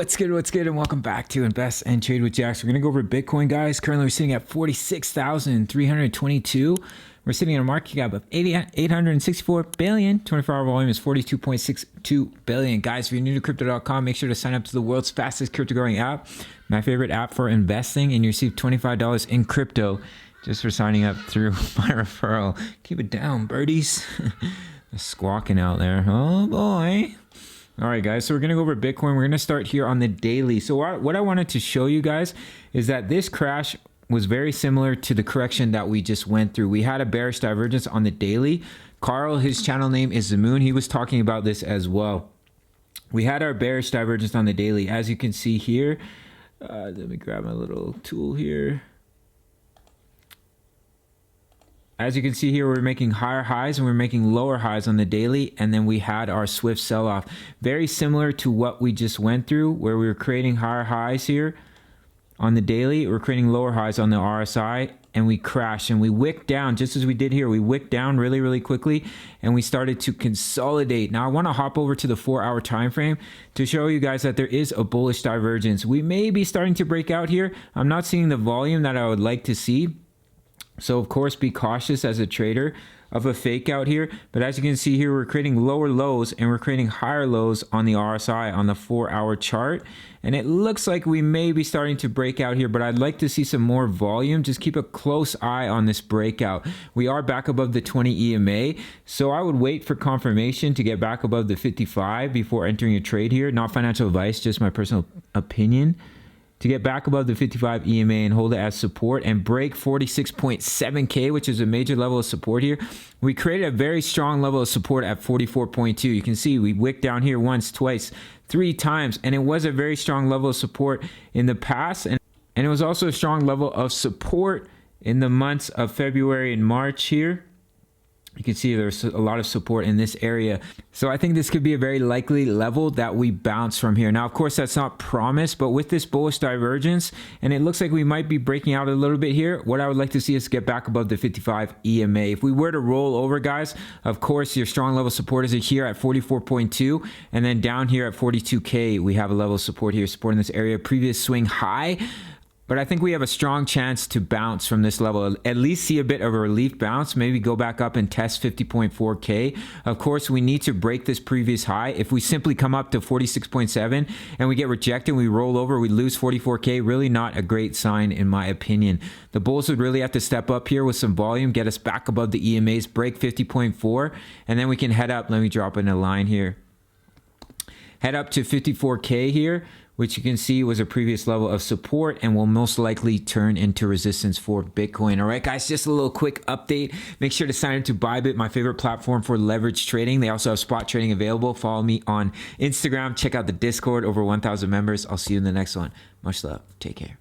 What's good, and welcome back to Invest and Trade with Jax. We're going to go over Bitcoin, guys. Currently, we're sitting at 46,322. We're sitting at a market cap of 864 billion. 24-hour volume is 42.62 billion. Guys, if you're new to crypto.com, make sure to sign up to the world's fastest crypto growing app, my favorite app for investing, and you receive $25 in crypto just for signing up through my referral. Keep it down, birdies. They're squawking out there. Oh, boy. All right, guys, so we're going to go over Bitcoin. We're going to start here on the daily. So what I wanted to show you guys is that this crash was very similar to the correction that we just went through. We had a bearish divergence on the daily. Carl, his channel name is The Moon. He was talking about this as well. We had our bearish divergence on the daily. As you can see here, let me grab my little tool here. As you can see here, we're making higher highs and we're making lower highs on the daily, and then we had our swift sell-off. Very similar to what we just went through, where we were creating higher highs here on the daily. We're creating lower highs on the RSI, and we crashed and we wicked down just as we did here. We wicked down really quickly, and we started to consolidate. Now I want to hop over to the 4-hour time frame to show you guys that there is a bullish divergence. We may be starting to break out here. I'm not seeing the volume that I would like to see. So of course, be cautious as a trader of a fake out here. But as you can see here, we're creating lower lows and we're creating higher lows on the RSI on the 4-hour chart. And it looks like we may be starting to break out here, but I'd like to see some more volume. Just keep a close eye on this breakout. We are back above the 20 EMA. So I would wait for confirmation to get back above the 55 before entering a trade here. Not financial advice, just my personal opinion. To get back above the 55 EMA and hold it as support and break 46.7K, which is a major level of support here. We created a very strong level of support at 44.2. You can see we wicked down here once, twice, 3 times, and it was a very strong level of support in the past. And it was also a strong level of support in the months of February and March here. You can see there's a lot of support in this area. So I think this could be a very likely level that we bounce from here. Now, of course, that's not promised, but with this bullish divergence, and it looks like we might be breaking out a little bit here, what I would like to see is get back above the 55 EMA. If we were to roll over, guys, of course, your strong level support is here at 44.2, and then down here at 42K, we have a level of support here, supporting this area, previous swing high. But I think we have a strong chance to bounce from this level, at least see a bit of a relief bounce, maybe go back up and test 50.4K. Of course, we need to break this previous high. If we simply come up to 46.7 and we get rejected, we roll over, we lose 44K, really not a great sign in my opinion. The bulls would really have to step up here with some volume, get us back above the EMAs, break 50.4, and then we can head up. Let me drop in a line here. Head up to 54K here, which you can see was a previous level of support and will most likely turn into resistance for Bitcoin. All right, guys, just a little quick update. Make sure to sign up to Bybit, my favorite platform for leverage trading. They also have spot trading available. Follow me on Instagram. Check out the Discord, over 1,000 members. I'll see you in the next one. Much love. Take care.